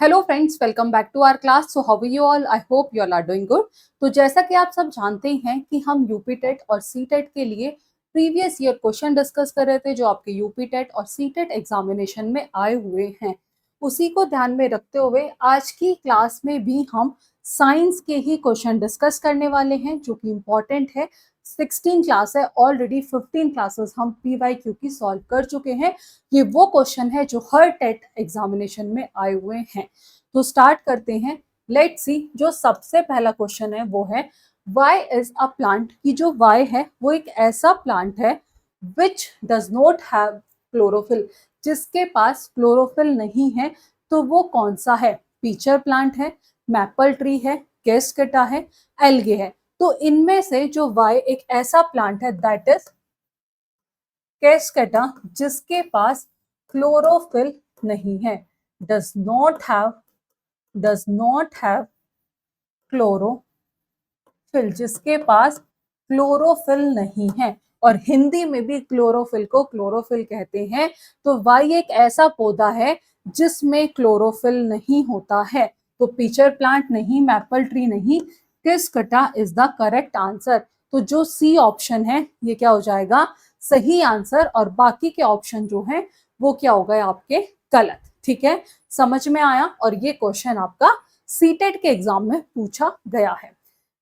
Hello friends, welcome back to our class. So how are you all? I hope you all are doing good. तो जैसा कि आप सब जानते हैं कि हम यूपी टेट और सी टेट के लिए प्रीवियस ईयर क्वेश्चन डिस्कस कर रहे थे जो आपके यूपी टेट और सी टेट एग्जामिनेशन में आए हुए हैं। उसी को ध्यान में रखते हुए आज की क्लास में भी हम साइंस के ही क्वेश्चन डिस्कस करने वाले हैं जो कि इम्पोर्टेंट है। 16 क्लास है, ऑलरेडी 15 क्लासेस हम PYQ की सॉल्व कर चुके हैं। ये वो क्वेश्चन है जो हर टेट एग्जामिनेशन में आए हुए हैं। तो स्टार्ट करते हैं। लेट्स सी, जो सबसे पहला क्वेश्चन है वो है वाई इज अ प्लांट। की जो वाई है वो एक ऐसा प्लांट है which does not have chlorophyll, जिसके पास क्लोरोफिल नहीं है। तो वो कौन सा है? पीचर प्लांट है, मैपल ट्री है, केस्केटा है, एल्गे है। तो इनमें से जो वाई एक ऐसा प्लांट है दैट इज केस्केटा, जिसके पास क्लोरोफिल नहीं है। डज नॉट हैव क्लोरोफिल, जिसके पास क्लोरोफिल नहीं है। और हिंदी में भी क्लोरोफिल को क्लोरोफिल कहते हैं। तो वाई एक ऐसा पौधा है जिसमें क्लोरोफिल नहीं होता है। तो पीचर प्लांट नहीं, मैपल ट्री नहीं, केस्केटा इज द करेक्ट आंसर। तो जो सी ऑप्शन है ये क्या हो जाएगा? सही आंसर। और बाकी के ऑप्शन जो हैं वो क्या हो गए आपके? गलत। ठीक है, समझ में आया? और ये क्वेश्चन आपका सीटेट के एग्जाम में पूछा गया है।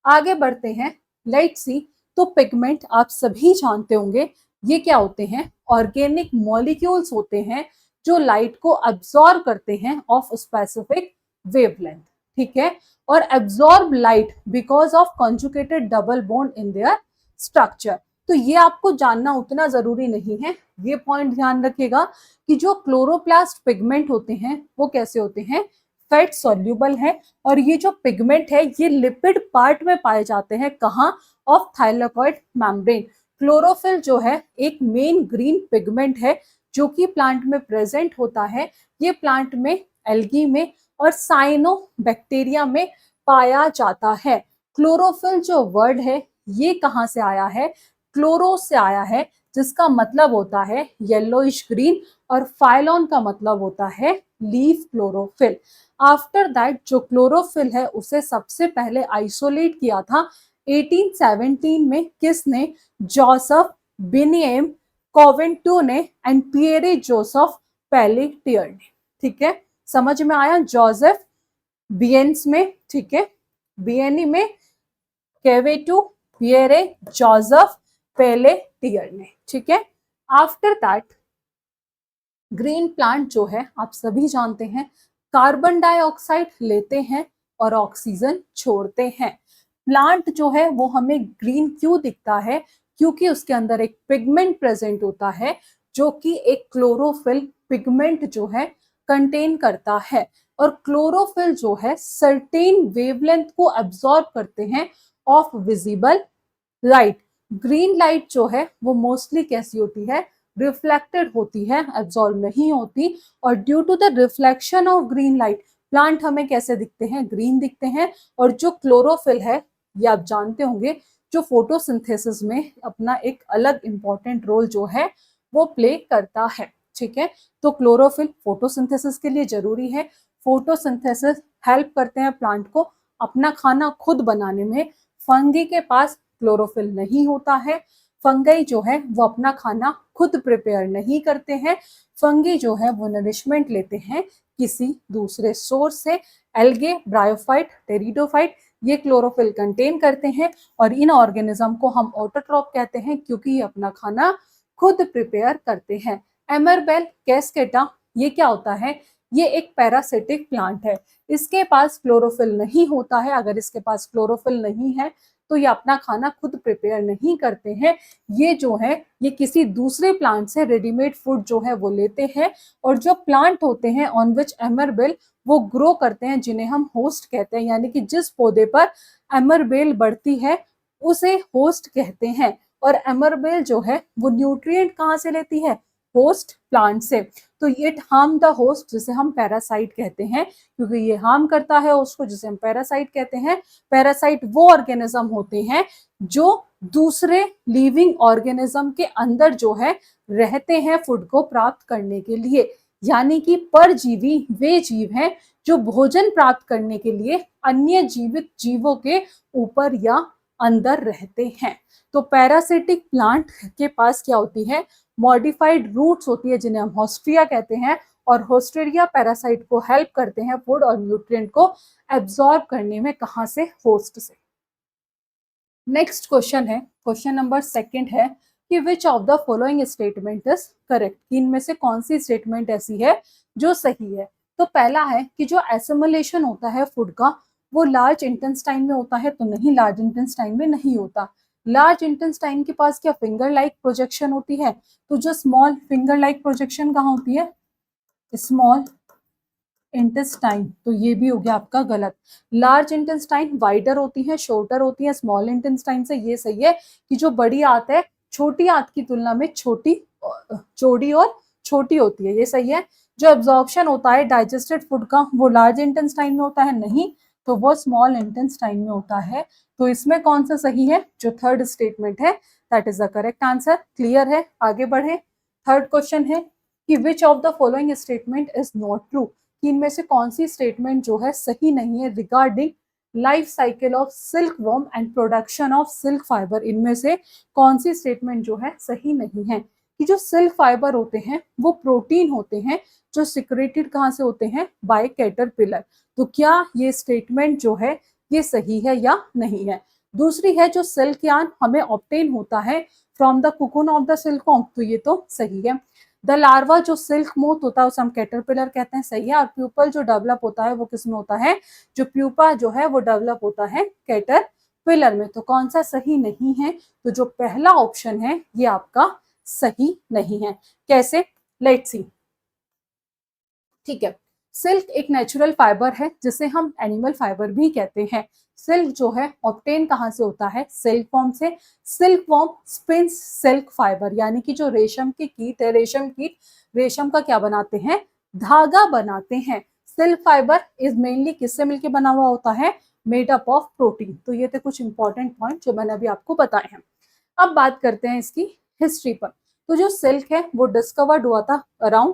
आगे बढ़ते हैं। Let's see. तो पिगमेंट आप सभी जानते होंगे, ये क्या होते हैं? ऑर्गेनिक मॉलिक्यूल्स होते हैं जो लाइट को अब्सॉर्ब करते हैं ऑफ स्पेसिफिक वेवलेंथ। ठीक है, और absorb light because of conjugated double bond in their structure. तो ये आपको जानना उतना जरूरी नहीं है। ये पॉइंट ध्यान रखिएगा कि जो क्लोरोप्लास्ट पिगमेंट होते हैं वो कैसे होते हैं? फैट सॉल्यूबल है। और ये जो पिगमेंट है ये लिपिड पार्ट में पाए जाते हैं। कहाँ? Of thylakoid membrane. क्लोरोफिल जो है एक मेन ग्रीन पिगमेंट है जो कि प्लांट में प्रेजेंट होता है। ये प्लांट में, एल्गी में और साइनो बैक्टीरिया में पाया जाता है। क्लोरोफिल जो वर्ड है ये कहाँ से आया है? क्लोरो से आया है, जिसका मतलब होता है येलोइश ग्रीन, और फाइलॉन का मतलब होता है लीफ क्लोरोफिल। आफ्टर दैट जो क्लोरोफिल है उसे सबसे पहले आइसोलेट किया था 1817 में। किसने? जोसेफ बिनियम कॉवेंटो ने एंड पियरे जोसेफ पेलेटियर ने। ठीक है, समझ में आया? जोसेफ बियन्स में, ठीक है, बियनी में, केवेटू, पियरे, जोसेफ पेलेटियर ने। ठीक है, आफ्टर दैट ग्रीन प्लांट जो है आप सभी जानते हैं कार्बन डाइऑक्साइड लेते हैं और ऑक्सीजन छोड़ते हैं। प्लांट जो है वो हमें ग्रीन क्यों दिखता है? क्योंकि उसके अंदर एक पिगमेंट प्रेजेंट होता है जो कि एक क्लोरोफिल पिगमेंट जो है कंटेन करता है। और क्लोरोफिल जो है सर्टेन वेवलेंथ को एब्सॉर्ब करते हैं of visible light. Green light जो है वो मोस्टली कैसी होती है? रिफ्लेक्टेड होती है, एब्जॉर्ब नहीं होती। और due to the reflection of green light plant हमें कैसे दिखते हैं? ग्रीन दिखते हैं। और जो क्लोरोफिल है ये आप जानते होंगे जो फोटोसिंथेसिस में अपना एक अलग इंपॉर्टेंट रोल जो है वो प्ले करता है। ठीक है, तो क्लोरोफिल फोटोसिंथेसिस के लिए जरूरी है। फोटोसिंथेसिस हेल्प करते हैं प्लांट को अपना खाना खुद बनाने में। फंगी के पास क्लोरोफिल नहीं होता है। फंगई जो है वो अपना खाना खुद प्रिपेयर नहीं करते हैं। फंगी जो है वो नरिशमेंट लेते हैं किसी दूसरे सोर्स से। एल्गे, ब्रायोफाइट, टेरिडोफाइट ये क्लोरोफिल कंटेन करते हैं। और इन ऑर्गेनिज्म को हम ऑटोट्रॉप कहते हैं क्योंकि ये अपना खाना खुद प्रिपेयर करते हैं। एमरबेल, कैस्केटा ये क्या होता है? ये एक पैरासिटिक प्लांट है। इसके पास क्लोरोफिल नहीं होता है। अगर इसके पास क्लोरोफिल नहीं है तो ये अपना खाना खुद प्रिपेयर नहीं करते हैं। ये जो है ये किसी दूसरे प्लांट से रेडीमेड फूड जो है वो लेते हैं। और जो प्लांट होते हैं ऑन विच एमरबेल वो ग्रो करते हैं जिन्हें हम होस्ट कहते हैं। यानी कि जिस पौधे पर एमरबेल बढ़ती है उसे होस्ट कहते हैं। और एमरबेल जो है वो न्यूट्रिएंट कहाँ से लेती है? होस्ट प्लांट से। तो ये हार्म द होस्ट जिसे हम पैरासाइट कहते हैं, क्योंकि ये हार्म करता है उसको, जिसे हम पैरासाइट कहते हैं। पैरासाइट वो ऑर्गेनिज्म होते हैं जो दूसरे लिविंग ऑर्गेनिज्म के अंदर जो है रहते हैं फूड को प्राप्त करने के लिए। यानी कि परजीवी वे जीव हैं जो भोजन प्राप्त करने के लिए अन्य जीवित जीवों के ऊपर या अंदर रहते हैं। तो पैरासिटिक प्लांट के पास क्या होती है, मॉडिफाइड रूट्स होती है जिन्हें हम होस्ट्रिया कहते हैं, और होस्टेरिया पैरासाइट को हेल्प करते हैं फूड और न्यूट्रिएंट को एब्जॉर्ब करने में, कहां से, होस्ट से। नेक्स्ट क्वेश्चन है, क्वेश्चन नंबर सेकंड है कि which of the following statement is correct, इनमें से कौन सी स्टेटमेंट ऐसी है जो सही है। तो पहला है कि जो एसिमुलेशन होता है फूड का वो लार्ज इंटेस्टाइन में होता है, तो नहीं, लार्ज इंटेस्टाइन में नहीं होता। लार्ज इंटेस्टाइन के पास क्या फिंगर लाइक प्रोजेक्शन होती है, तो जो स्मॉल फिंगर लाइक प्रोजेक्शन कहाँ होती है, स्मॉल इंटेस्टाइन, तो ये भी हो गया आपका गलत। लार्ज इंटेस्टाइन वाइडर होती है, शॉर्टर होती है स्मॉल इंटेस्टाइन से, ये सही है कि जो बड़ी आंत है छोटी आंत की तुलना में छोटी, चौड़ी और छोटी होती है, ये सही है। जो एब्जॉर्प्शन होता है डाइजेस्टेड फूड का वो लार्ज इंटेस्टाइन में होता है, नहीं, तो वो स्मॉल इंटेस्टाइन में होता है। तो इसमें कौन सा सही है, जो थर्ड स्टेटमेंट है, that is the correct answer. Clear है, आगे बढ़े। थर्ड क्वेश्चन है कि which of the following statement is not true, कि इनमें से कौन सी स्टेटमेंट जो है सही नहीं है regarding life cycle of silk worm and production of silk fibre. इनमें से कौन सी स्टेटमेंट जो है सही नहीं है, कि जो सिल्क फाइबर होते हैं वो प्रोटीन होते हैं जो सिक्रेटेड कहाँ से होते हैं, बाय कैटरपिलर। तो क्या ये स्टेटमेंट जो है ये सही है या नहीं है। दूसरी है जो सिल्क यार्न हमें ऑब्टेन होता है from the cocoon of the silk worm, तो ये तो सही है। द लार्वा जो सिल्क मोथ होता है उसे हम कैटरपिलर कहते हैं, सही है। और प्यूपल जो डेवलप होता है वो किसमें होता है, जो प्यूपा जो है वो डेवलप होता है कैटरपिलर में। तो कौन सा सही नहीं है, तो जो पहला ऑप्शन है ये आपका सही नहीं है। कैसे, लेट्स सी। ठीक है, सिल्क एक नेचुरल फाइबर है जिसे हम एनिमल फाइबर भी कहते हैं। सिल्क जो है ऑब्टेन कहाँ से होता है, सिल्क वॉर्म से। Silk worm spins silk fibre, यानी कि जो रेशम की कीट है, रेशम कीट रेशम का क्या बनाते हैं, धागा बनाते हैं। सिल्क फाइबर इज मेनली किससे मिलके बना हुआ होता है, मेड अप ऑफ प्रोटीन। तो ये थे कुछ इंपॉर्टेंट पॉइंट जो मैंने अभी आपको बताए हैं। अब बात करते हैं इसकी हिस्ट्री पर। तो जो सिल्क है वो डिस्कवर्ड हुआ था अराउंड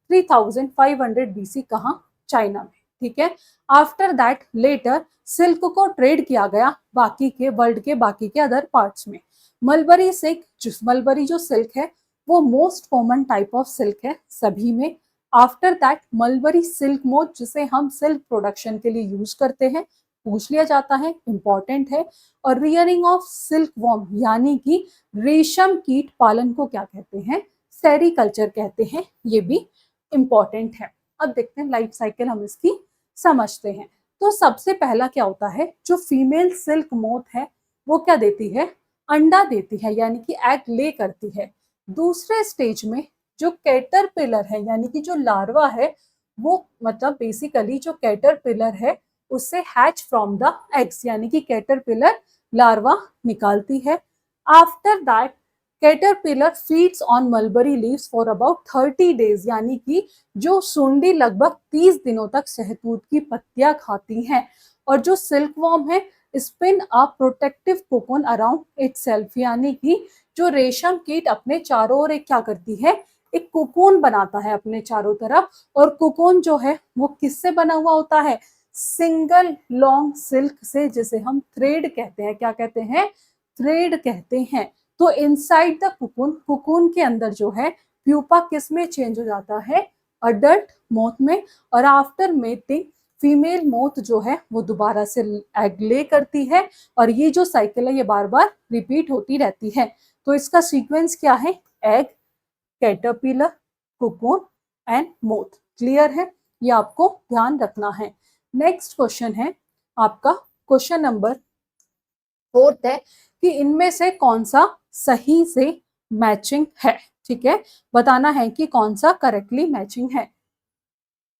3500 BC, कहाँ, चाइना में। ठीक है, आफ्टर दैट लेटर सिल्क को ट्रेड किया गया बाकी के वर्ल्ड के बाकी के अदर पार्ट्स में। मलबरी सिल्क, मलबरी जो सिल्क है वो most common type of silk है सभी में। After that mulberry silk moth जिसे हम सिल्क प्रोडक्शन के लिए यूज करते हैं, पूछ लिया जाता है, इंपॉर्टेंट है। और रियरिंग ऑफ सिल्क वॉर्म यानी कि रेशम कीट पालन को क्या कहते हैं, सेरीकल्चर कहते हैं, ये भी इंपॉर्टेंट है। अब देखते हैं लाइफ साइकिल हम इसकी समझते हैं। तो सबसे पहला क्या होता है, जो फीमेल सिल्क मोथ है वो क्या देती है, अंडा देती है, यानी कि एग ले करती है। दूसरे स्टेज में जो कैटरपिलर है यानी कि जो लार्वा है वो, मतलब बेसिकली जो कैटरपिलर है उससे हैच फ्रॉम द एग्स, यानी कि कैटरपिलर लार्वा निकालती है। After that caterpillar feeds on mulberry leaves for about 30 days, यानी कि जो सुंडी लगभग 30 दिनों तक शहतूत की पत्तियां खाती हैं। और जो सिल्क वॉर्म है spin a protective cocoon around itself, यानी कि जो रेशम कीट अपने चारों ओर एक क्या करती है, एक कोकोन बनाता है अपने चारों तरफ। और कोकोन जो है वो किससे बना हुआ होता है, सिंगल लॉन्ग सिल्क से, जिसे हम थ्रेड कहते हैं, क्या कहते हैं, थ्रेड कहते हैं। तो इनसाइड द कुकुन, कुकुन के अंदर जो है प्यूपा किस में चेंज हो जाता है, अडल्ट मोथ में। और आफ्टर मेटिंग फीमेल मोथ जो है वो दोबारा से एग ले करती है। और ये जो साइकिल है ये बार बार रिपीट होती रहती है। तो इसका सीक्वेंस क्या है, egg, caterpillar, cocoon and moth. Clear है, ये आपको ध्यान रखना है। नेक्स्ट क्वेश्चन है आपका, क्वेश्चन नंबर फोर्थ है कि इनमें से कौन सा सही से मैचिंग है। ठीक है, बताना है कि कौन सा करेक्टली मैचिंग है।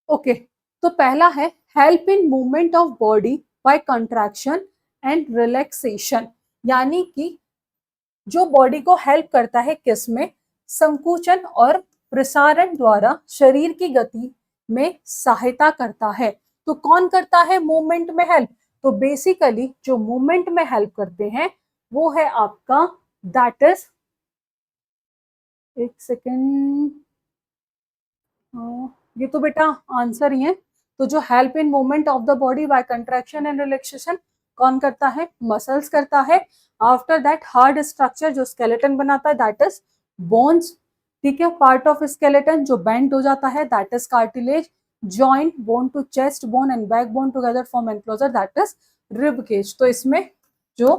ओके, तो पहला है help in movement of body by contraction and relaxation, यानी कि जो बॉडी को हेल्प करता है किसमें, संकुचन और प्रसारण द्वारा शरीर की गति में सहायता करता है। तो कौन करता है मूवमेंट में हेल्प, तो बेसिकली जो मूवमेंट में हेल्प करते हैं वो है आपका, दैट इज, एक सेकेंड, ये तो बेटा आंसर ही है। तो जो help in movement of the body by contraction and relaxation कौन करता है? मसल्स करता है। आफ्टर दैट हार्ड स्ट्रक्चर जो स्केलेटन बनाता है दैट इज बोन्स। ठीक है, पार्ट ऑफ स्केलेटन जो बेंड हो जाता है that is cartilage. Joint bone to chest bone and back bone together form enclosure that is rib cage. तो इसमें जो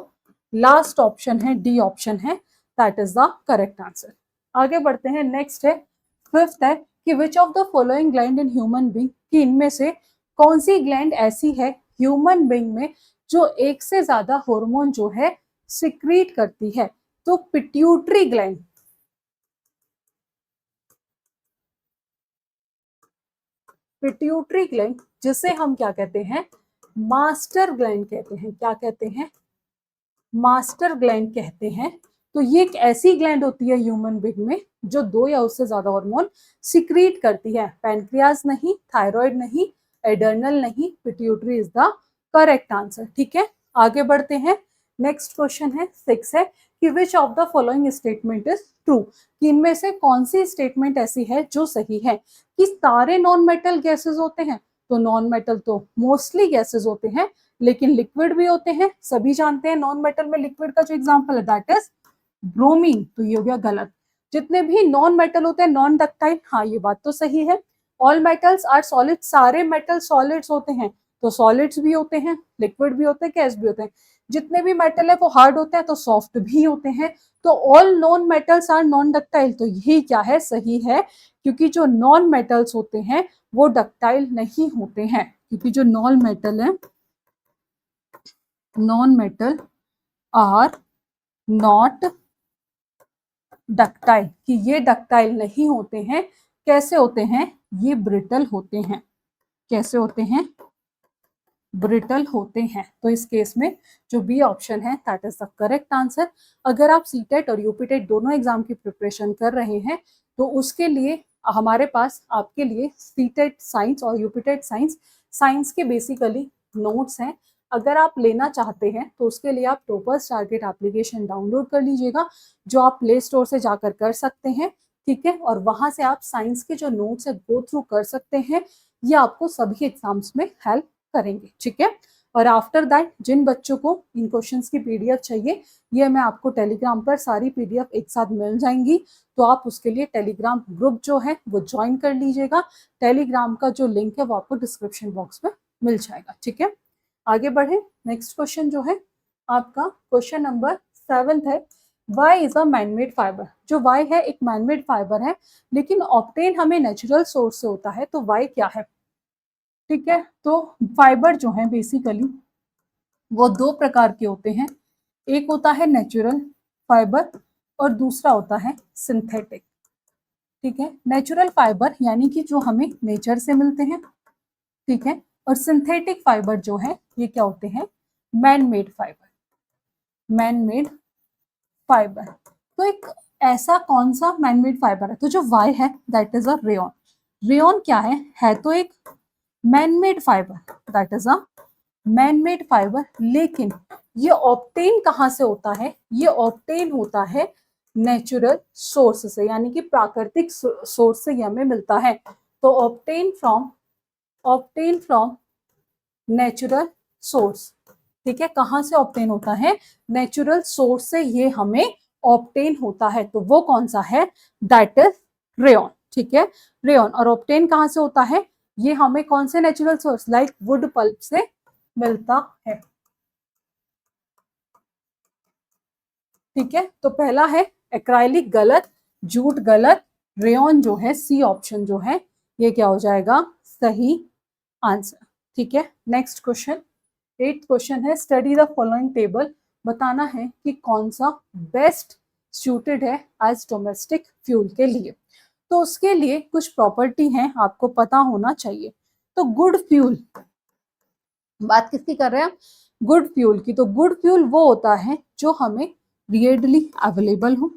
लास्ट ऑप्शन है डी ऑप्शन है that is the correct answer. आगे बढ़ते हैं, नेक्स्ट है फिफ्थ है कि which of the following gland in human being, कि इनमें से कौन सी ग्लैंड ऐसी है ह्यूमन बीइंग में जो एक से ज्यादा हार्मोन जो है सिक्रीट करती है? तो पिट्यूटरी ग्लैंड, पिट्यूटरी ग्लैंड जिसे हम क्या कहते हैं? मास्टर ग्लैंड कहते हैं। क्या कहते हैं? मास्टर ग्लैंड कहते हैं। तो ये एक ऐसी ग्लैंड होती है ह्यूमन बीइंग में जो दो या उससे ज्यादा हार्मोन सिक्रीट करती है। पैनक्रियाज नहीं, थायराइड नहीं, एडर्नल नहीं, pituitary is the correct answer. ठीक है, आगे बढ़ते हैं। नेक्स्ट क्वेश्चन है सिक्स है कि which of the following statement is true, कि इनमें से कौन सी स्टेटमेंट ऐसी है जो सही है? कि सारे नॉन मेटल गैसेस होते हैं? तो नॉन मेटल तो मोस्टली गैसेस होते हैं, लेकिन लिक्विड भी होते हैं। सभी जानते हैं नॉन मेटल में लिक्विड का जो एग्जांपल है दैट इज ब्रोमीन। तो ये हो गया गलत। जितने भी नॉन मेटल होते हैं नॉन डक्टाइल, हाँ ये बात तो सही है। ऑल मेटल्स आर सॉलिड, सारे मेटल सॉलिड्स होते हैं। तो सॉलिड्स भी होते हैं, लिक्विड भी होते हैं, गैस भी होते हैं। जितने भी मेटल है वो हार्ड होते हैं तो सॉफ्ट भी होते हैं। तो all non metals are non ductile. तो यही क्या है? सही है, क्योंकि जो नॉन मेटल्स होते हैं वो डक्टाइल नहीं होते हैं। क्योंकि जो नॉन मेटल है, non metal are not ductile, कि ये डक्टाइल नहीं होते हैं। कैसे होते हैं? ये ब्रिटल होते हैं। कैसे होते हैं? ब्रिटल होते हैं। तो इस केस में जो बी ऑप्शन है that is the correct answer. अगर आप सीटेट और यूपीटेट दोनों एग्जाम की प्रिपरेशन कर रहे हैं तो उसके लिए हमारे पास आपके लिए सीटेट साइंस और यूपीटेट साइंस, साइंस के बेसिकली नोट्स हैं। अगर आप लेना चाहते हैं तो उसके लिए आप टॉपर्स टारगेट एप्लीकेशन डाउनलोड कर लीजिएगा, जो आप प्ले स्टोर से जाकर कर सकते हैं। ठीक है, और वहां से आप साइंस के जो नोट्स है गो थ्रू कर सकते हैं। ये आपको सभी एग्जाम्स में हेल्प करेंगे। ठीक है, और आफ्टर दैट जिन बच्चों को इन क्वेश्चंस की पीडीएफ चाहिए, ये मैं आपको टेलीग्राम पर सारी पीडीएफ एक साथ मिल जाएंगी। तो आप उसके लिए टेलीग्राम ग्रुप जो है वो ज्वाइन कर लीजिएगा। टेलीग्राम का जो लिंक है वो आपको डिस्क्रिप्शन बॉक्स में मिल जाएगा। ठीक है, आगे बढ़े। नेक्स्ट क्वेश्चन जो है आपका क्वेश्चन नंबर 7 है, Y is a manmade fibre. जो वाई है एक मैनमेड फाइबर है, लेकिन ऑब्टेन हमें नेचुरल सोर्स से होता है। तो वाई क्या है? ठीक है, तो फाइबर जो है बेसिकली वो दो प्रकार के होते हैं। एक होता है नेचुरल फाइबर और दूसरा होता है सिंथेटिक। ठीक है, नेचुरल फाइबर यानी कि जो हमें नेचर से मिलते हैं। ठीक है, और सिंथेटिक फाइबर जो है ये क्या होते हैं? Man made fibre. Man made fibre. तो एक ऐसा कौन सा मैन मेड फाइबर है? तो जो वाई है that is a rayon. Rayon क्या है तो एक man made fibre, that is a man made fibre. लेकिन ये ऑब्टेन कहाँ से होता है? ये ऑब्टेन होता है नेचुरल सोर्स से, यानी कि प्राकृतिक सोर्स से ये हमें मिलता है। तो ऑब्टेन फ्रॉम नेचुरल सोर्स। ठीक है, कहाँ से ऑब्टेन होता है? नेचुरल सोर्स से ये हमें ऑब्टेन होता है। तो वो कौन सा है? That is rayon. ठीक है, रेयन। और ऑब्टेन कहाँ से होता है? ये हमें कौन से natural source like wood pulp से मिलता है। ठीक है, तो पहला है एक्राइलिक गलत, जूट गलत, रेयन जो है सी ऑप्शन जो है ये क्या हो जाएगा? सही आंसर। ठीक है, नेक्स्ट क्वेश्चन 8th क्वेश्चन है, स्टडी द फॉलोइंग टेबल। बताना है कि कौन सा बेस्ट सूटेड है एज डोमेस्टिक फ्यूल के लिए। तो उसके लिए कुछ प्रॉपर्टी हैं आपको पता होना चाहिए। तो गुड फ्यूल, बात किसकी कर रहे हैं? गुड फ्यूल की। तो गुड फ्यूल वो होता है जो हमें रिएडली अवेलेबल हो।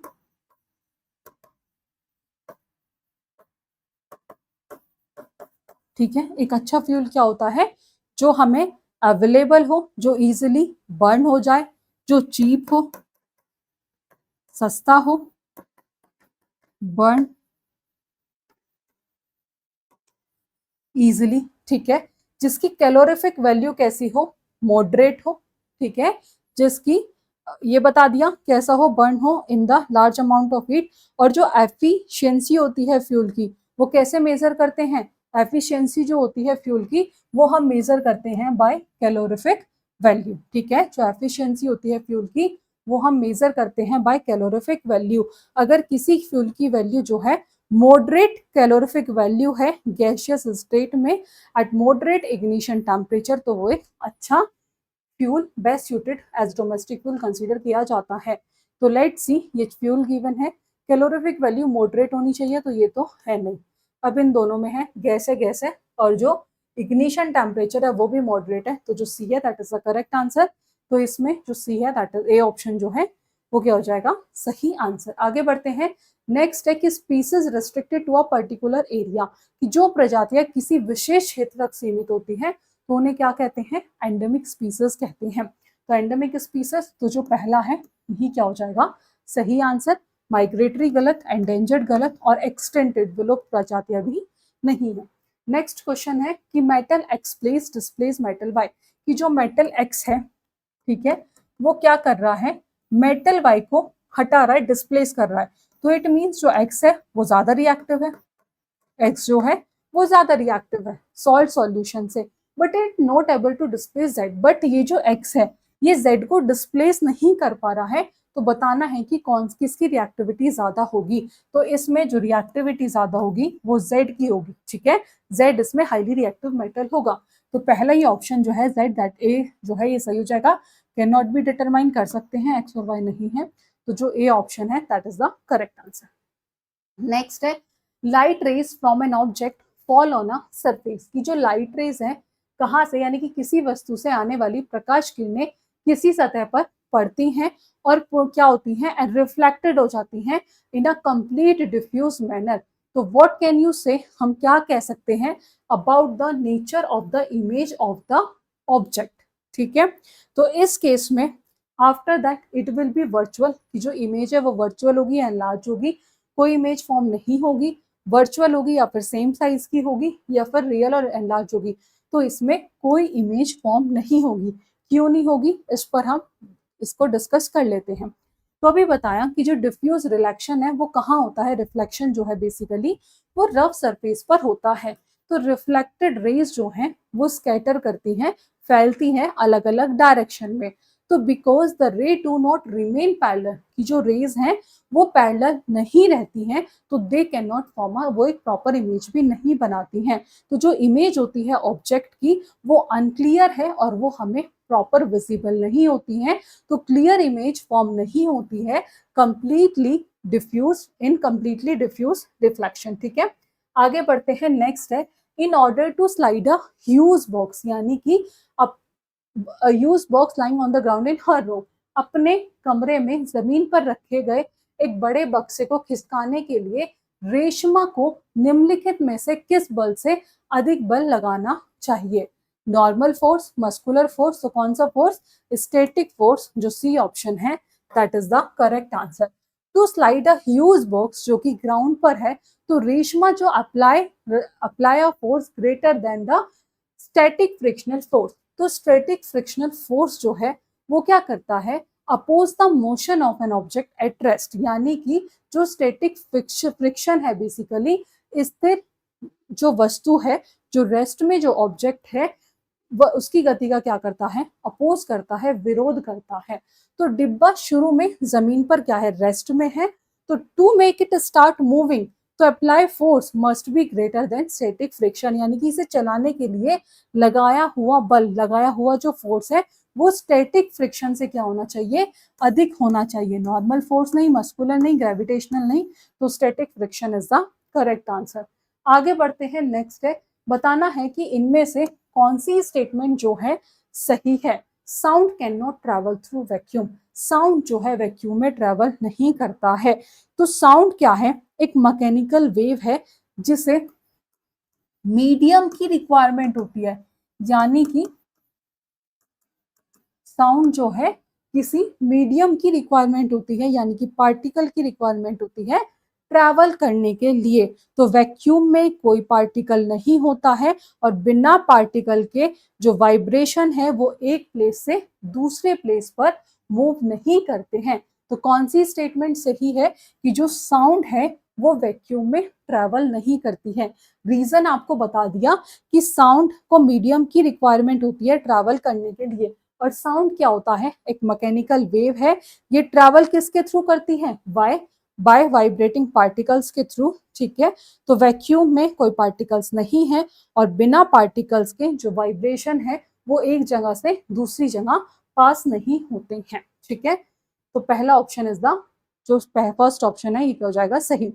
ठीक है, एक अच्छा फ्यूल क्या होता है? जो हमें अवेलेबल हो, जो इजीली बर्न हो जाए, जो चीप हो, सस्ता हो, बर्न इजिली, ठीक है, जिसकी कैलोरीफिक वैल्यू कैसी हो, मॉडरेट हो, ठीक है, जिसकी ये बता दिया कैसा हो, बर्न हो in the large amount of heat. और जो एफिशिएंसी होती है फ्यूल की, वो कैसे मेजर करते हैं, एफिशिएंसी जो होती है फ्यूल की वो हम मेजर करते हैं बाय कैलोरीफिक वैल्यू, ठीक है, जो एफिशिएंसी होती है फ्यूल की वो हम मेजर करते हैं बाय कैलोरीफिक वैल्यू। अगर किसी फ्यूल की वैल्यू जो है मॉडरेट कैलोरीफिक वैल्यू है गैसियस स्टेट में एट मॉडरेट इग्निशन टेम्परेचर, तो वो एक अच्छा fuel best suited as domestic fuel consider किया जाता है। तो लेट सी, ये फ्यूल गिवन है, कैलोरीफिक वैल्यू मॉडरेट होनी चाहिए, तो ये तो है नहीं। अब इन दोनों में है गैस है और जो इग्निशन टेम्परेचर है वो भी मॉडरेट है, तो जो सी है that is the correct answer. तो इसमें जो सी है दैट इज ए ऑप्शन जो है वो क्या हो जाएगा, सही आंसर। आगे बढ़ते हैं। नेक्स्ट है कि species restricted to a particular area, कि जो प्रजातियां किसी विशेष क्षेत्र तक सीमित होती हैं तो उन्हें क्या कहते हैं, एंडेमिक स्पीसीज कहते हैं। तो एंडेमिक स्पीसीज, तो जो पहला है यही क्या हो जाएगा, सही आंसर। माइग्रेटरी गलत, एंडेंजर्ड गलत और एक्सटेंटेड विलुप्त प्रजातियां भी नहीं है। नेक्स्ट क्वेश्चन है कि metal X place displace metal Y, कि जो मेटल एक्स है, ठीक है, वो क्या कर रहा है, मेटल वाई को हटा रहा है, डिस्प्लेस कर रहा है। तो इट मीन्स जो एक्स है वो ज्यादा रिएक्टिव है, एक्स जो है वो ज्यादा रिएक्टिव है सॉल्ट सॉल्यूशन से, but it not able to displace Z. बट ये जो एक्स है ये जेड को डिस्प्लेस नहीं कर पा रहा है, तो बताना है कि कौन किसकी रिएक्टिविटी ज्यादा होगी। तो इसमें जो रिएक्टिविटी ज्यादा होगी वो जेड की होगी, ठीक है, जेड इसमें हाईली रिएक्टिव मेटल होगा। तो पहला ही ऑप्शन जो है जेड दैट ए जो है ये सही हो जाएगा। कैन नॉट बी डिटरमाइन कर सकते हैं, एक्स और वाई नहीं है, तो जो ए ऑप्शन है that is the correct answer. Next है light rays from an object fall on a surface, की जो लाइट रेज है कहाँ से, यानी कि किसी वस्तु से आने वाली प्रकाश किरणें किसी सतह पर पड़ती हैं और क्या होती हैं, रिफ्लेक्टेड हो जाती हैं इन अ कंप्लीट डिफ्यूज मैनर। तो व्हाट कैन यू से, हम क्या कह सकते हैं about the nature of the image of the object, ठीक है। तो इस केस में after that it will be virtual, की जो इमेज है वो वर्चुअल होगी, एनलार्ज होगी, कोई इमेज फॉर्म नहीं होगी, वर्चुअल होगी या फिर सेम साइज की होगी या फिर रियल और एनलार्ज होगी। तो इसमें कोई इमेज फॉर्म नहीं होगी। क्यों नहीं होगी, इस पर हम इसको डिस्कस कर लेते हैं। तो अभी बताया कि जो डिफ्यूज रिफ्लेक्शन है वो कहाँ होता है, रिफ्लेक्शन जो है बेसिकली वो रफ सरफेस पर होता है। तो रिफ्लेक्टेड रेज जो है वो स्कैटर करती हैं, फैलती हैं अलग अलग डायरेक्शन में। तो बिकॉज द रे डू नॉट रिमेन पैरेलल, की जो रेज हैं वो पैरेलल नहीं रहती हैं, तो दे कैन नॉट फॉर्म, वो एक प्रॉपर इमेज भी नहीं बनाती हैं। तो जो इमेज होती है ऑब्जेक्ट की वो अनक्लियर है और वो हमें प्रॉपर विजिबल नहीं होती हैं। तो क्लियर इमेज फॉर्म नहीं होती है, completely diffuse in completely diffuse reflection, ठीक है। आगे बढ़ते हैं। नेक्स्ट है in order to slide a huge box, यानी कि huge box lying on the ground in her room, अपने कमरे में जमीन पर रखे गए एक बड़े बक्से को खिसकाने के लिए रेशमा को निम्नलिखित में से किस बल से अधिक बल लगाना चाहिए, नॉर्मल फोर्स, मस्कुलर फोर्स, तो कौन सा फोर्स, स्टैटिक फोर्स, जो सी ऑप्शन है that is the correct answer. To slide a huge box, जो कि ग्राउंड पर है, तो रेशमा जो apply a force greater than the static frictional force. तो स्टैटिक फ्रिक्शनल फोर्स जो है वो क्या करता है, oppose the motion of an object at rest, यानी कि जो स्टैटिक फ्रिक्शन है बेसिकली स्थिर जो वस्तु है, जो रेस्ट में जो ऑब्जेक्ट है वह उसकी गति का क्या करता है, अपोज करता है, विरोध करता है। तो डिब्बा शुरू में जमीन पर क्या है, रेस्ट में है, तो to make it start moving, तो apply force must be greater than static friction, यानी कि इसे चलाने के लिए लगाया हुआ बल, लगाया हुआ जो फोर्स है वो स्टैटिक फ्रिक्शन से क्या होना चाहिए, अधिक होना चाहिए, नॉर्मल फोर्स नहीं, मस्कुलर नहीं, ग्रेविटेशनल नहीं। तो static friction is the correct answer. आगे बढ़ते हैं। नेक्स्ट है बताना है कि इनमें से कौन सी स्टेटमेंट जो है सही है। Sound can not travel through vacuum, sound जो है वैक्यूम में ट्रेवल नहीं करता है। तो साउंड क्या है, एक मैकेनिकल वेव है जिसे मीडियम की रिक्वायरमेंट होती है, यानी कि साउंड जो है किसी मीडियम की रिक्वायरमेंट होती है, यानी कि पार्टिकल की रिक्वायरमेंट होती है, ट्रैवल करने के लिए। तो वैक्यूम में कोई पार्टिकल नहीं होता है और बिना पार्टिकल के जो वाइब्रेशन है वो एक प्लेस से दूसरे प्लेस पर मूव नहीं करते हैं। तो कौन सी स्टेटमेंट सही है कि जो साउंड है वो वैक्यूम में ट्रैवल नहीं करती है। रीजन आपको बता दिया कि साउंड को मीडियम की रिक्वायरमेंट होती है ट्रैवल करने के लिए, और साउंड क्या होता है, एक मैकेनिकल वेव है। ये ट्रैवल किसके थ्रू करती है, बाय वाइब्रेटिंग पार्टिकल्स के थ्रू। ठीक है, तो वैक्यूम में कोई पार्टिकल्स नहीं है और बिना पार्टिकल्स के जो वाइब्रेशन है वो एक जगह से दूसरी जगह पास नहीं होते हैं। ठीक है, तो पहला ऑप्शन इज द, जो फर्स्ट ऑप्शन है ये क्या हो जाएगा, सही।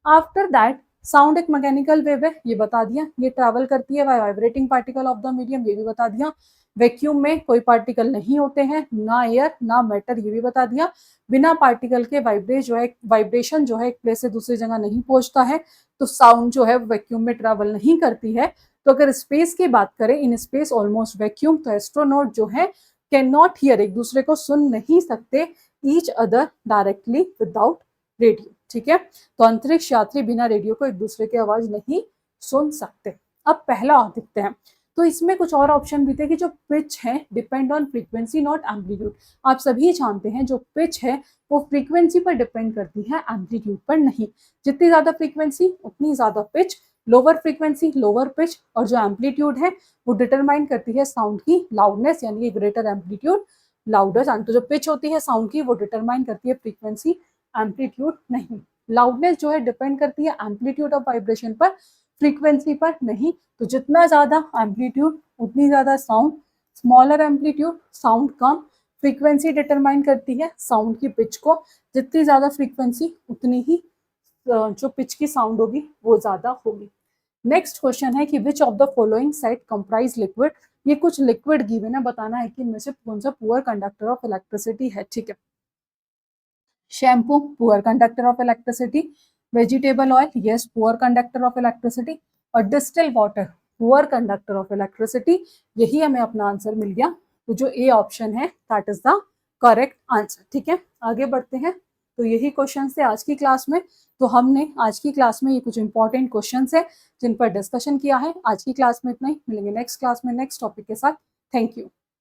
आफ्टर दैट साउंड एक मैकेनिकल वेव है, ये बता दिया। ये ट्रैवल करती है by vibrating particle of the medium, ये भी बता दिया। वैक्यूम में कोई पार्टिकल नहीं होते हैं, ना एयर ना मैटर, ये भी बता दिया। बिना पार्टिकल के वाइब्रेशन जो है एक प्लेस से दूसरी जगह नहीं पहुंचता है, तो साउंड जो है वैक्यूम में ट्रैवल नहीं करती है। तो अगर स्पेस की बात करें, इन स्पेस ऑलमोस्ट वैक्यूम, तो एस्ट्रोनॉट जो है कैन नॉट हियर, एक दूसरे को सुन नहीं सकते each other directly without radio. ठीक है, तो अंतरिक्ष यात्री बिना रेडियो को एक दूसरे की आवाज नहीं सुन सकते। अब पहला देखते हैं। तो इसमें कुछ और ऑप्शन भी थे कि जो पिच है depend on frequency not amplitude. आप सभी जानते हैं जो पिच है वो फ्रीक्वेंसी पर डिपेंड करती है, एम्पलीट्यूड पर नहीं। जितनी ज्यादा फ्रीक्वेंसी उतनी ज्यादा pitch, lower frequency lower pitch, और जो एम्पलीट्यूड है वो डिटरमाइन करती है साउंड की लाउडनेस, यानी ग्रेटर एम्पलीट्यूड लाउडर साउंड। तो जो पिच होती है साउंड की वो डिटरमाइन करती है फ्रीक्वेंसी, एम्पलीट्यूड नहीं। लाउडनेस जो है डिपेंड करती है एम्पलीट्यूड ऑफ वाइब्रेशन पर, फ्रीक्वेंसी पर नहीं। तो जितना ज्यादा एम्पलीट्यूड उतनी ज्यादा साउंड, स्मॉलर एम्पलीट्यूड साउंड कम। फ्रीक्वेंसी डिटरमाइन करती है साउंड की पिच को, जितनी ज्यादा फ्रीक्वेंसी उतनी ही जो पिच की साउंड होगी वो ज्यादा होगी। नेक्स्ट क्वेश्चन है कि which of the following set comprise liquid. ये कुछ लिक्विड गिवन है, बताना है कि इनमें से कौन सा पुअर कंडक्टर ऑफ इलेक्ट्रिसिटी है। ठीक है, shampoo poor conductor of electricity, vegetable oil yes poor conductor of electricity, और distil water poor conductor of electricity. यही हमें अपना आंसर मिल गया। तो जो ए ऑप्शन है that is the correct answer. ठीक है, आगे बढ़ते हैं। तो यही क्वेश्चन थे आज की क्लास में। तो हमने आज की क्लास में ये कुछ इंपॉर्टेंट क्वेश्चन है जिन पर डिस्कशन किया है। आज की क्लास में इतना ही, मिलेंगे नेक्स्ट क्लास में नेक्स्ट टॉपिक के साथ। Thank you.